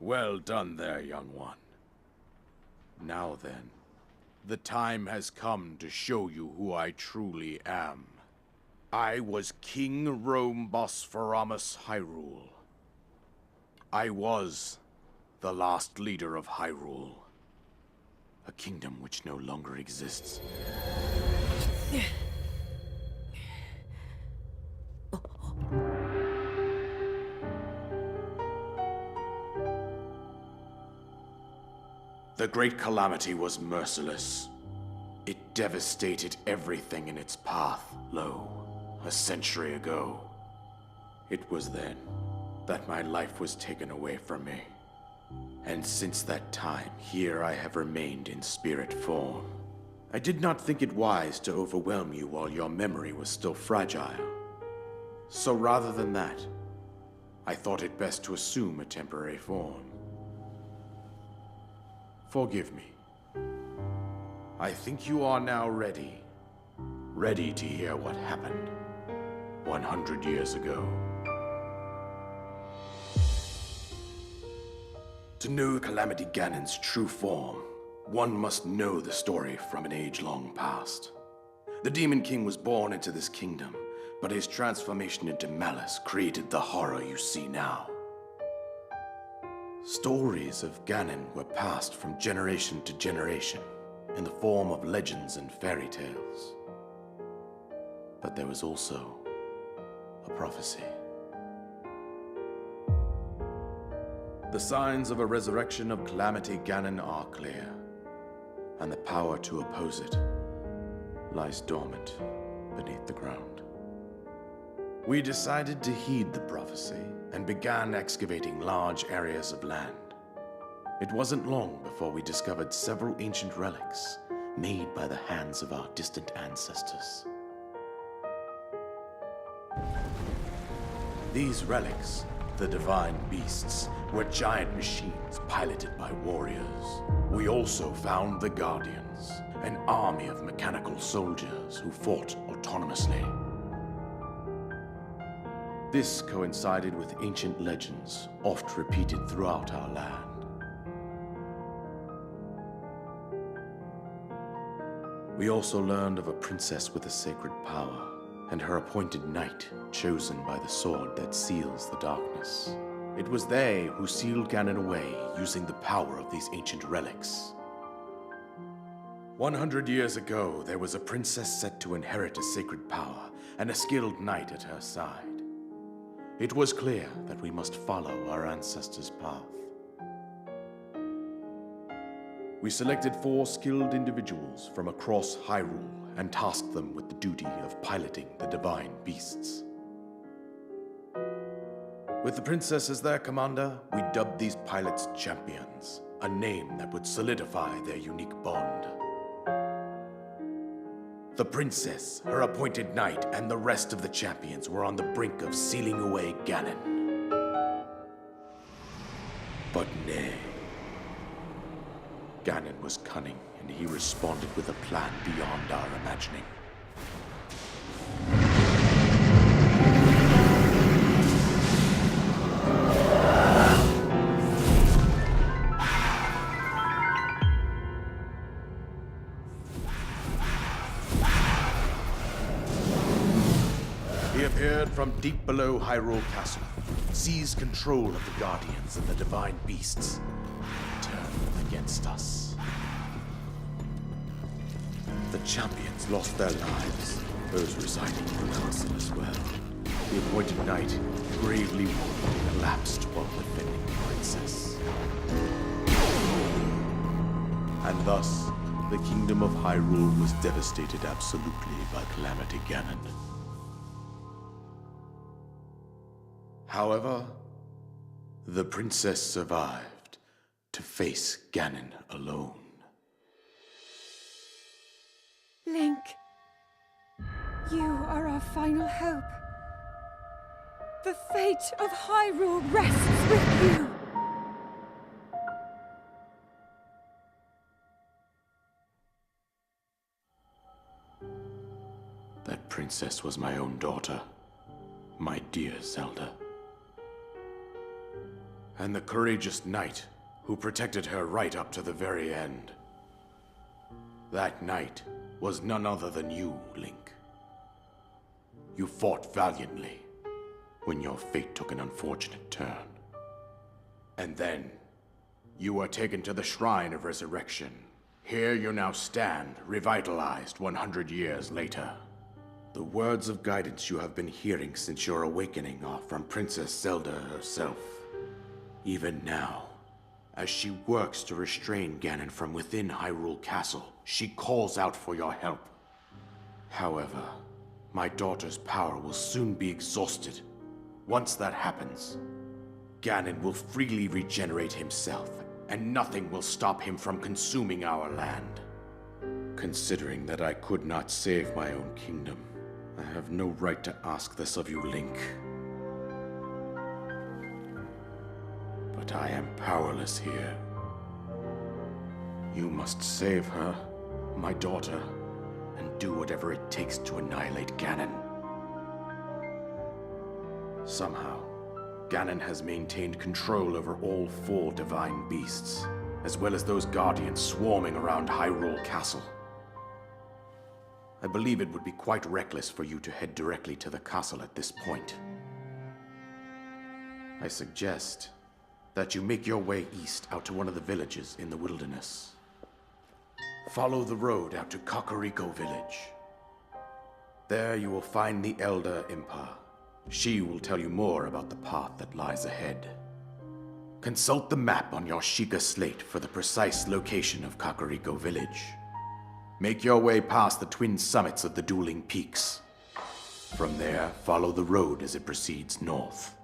Well done there, young one. Now then, the time has come to show you who I truly am. I was King Rome Bosphoramos Hyrule. I was the last leader of Hyrule. A kingdom which no longer exists. The Great Calamity was merciless. It devastated everything in its path, a century ago. It was then that my life was taken away from me. And since that time, here I have remained in spirit form. I did not think it wise to overwhelm you while your memory was still fragile. So rather than that, I thought it best to assume a temporary form. Forgive me. I think you are now ready. Ready to hear what happened 100 years ago. To know Calamity Ganon's true form, one must know the story from an age-long past. The Demon King was born into this kingdom, but his transformation into malice created the horror you see now. Stories of Ganon were passed from generation to generation in the form of legends and fairy tales. But there was also a prophecy. The signs of a resurrection of Calamity Ganon are clear, and the power to oppose it lies dormant beneath the ground. We decided to heed the prophecy and began excavating large areas of land. It wasn't long before we discovered several ancient relics made by the hands of our distant ancestors. These relics, the divine beasts, were giant machines piloted by warriors. We also found the Guardians, an army of mechanical soldiers who fought autonomously. This coincided with ancient legends, oft repeated throughout our land. We also learned of a princess with a sacred power, and her appointed knight, chosen by the sword that seals the darkness. It was they who sealed Ganon away using the power of these ancient relics. 100 years ago, there was a princess set to inherit a sacred power, and a skilled knight at her side. It was clear that we must follow our ancestors' path. We selected 4 skilled individuals from across Hyrule and tasked them with the duty of piloting the divine beasts. With the princess as their commander, we dubbed these pilots champions, a name that would solidify their unique bond. The princess, her appointed knight, and the rest of the champions were on the brink of sealing away Ganon. But nay. Ganon was cunning, and he responded with a plan beyond our imagining. He appeared from deep below Hyrule Castle, seized control of the Guardians and the divine beasts, and turned against us. The champions lost their lives, those residing in the castle as well. The appointed knight, gravely wounded, collapsed while defending the princess. And thus, the kingdom of Hyrule was devastated absolutely by Calamity Ganon. However, the princess survived to face Ganon alone. Link, you are our final hope. The fate of Hyrule rests with you. That princess was my own daughter, my dear Zelda. and the courageous knight who protected her right up to the very end. That knight was none other than you, Link. You fought valiantly when your fate took an unfortunate turn. And then, you were taken to the Shrine of Resurrection. Here you now stand, revitalized 100 years later. The words of guidance you have been hearing since your awakening are from Princess Zelda herself. Even now, as she works to restrain Ganon from within Hyrule Castle, she calls out for your help. However, my daughter's power will soon be exhausted. Once that happens, Ganon will freely regenerate himself, and nothing will stop him from consuming our land. Considering that I could not save my own kingdom, I have no right to ask this of you, Link. But I am powerless here. You must save her, my daughter, and do whatever it takes to annihilate Ganon. Somehow, Ganon has maintained control over all 4 divine beasts, as well as those guardians swarming around Hyrule Castle. I believe it would be quite reckless for you to head directly to the castle at this point. I suggest that you make your way east out to one of the villages in the wilderness. Follow the road out to Kakariko Village. There you will find the Elder Impa. She will tell you more about the path that lies ahead. Consult the map on your Sheikah slate for the precise location of Kakariko Village. Make your way past the twin summits of the dueling peaks. From there, follow the road as it proceeds north.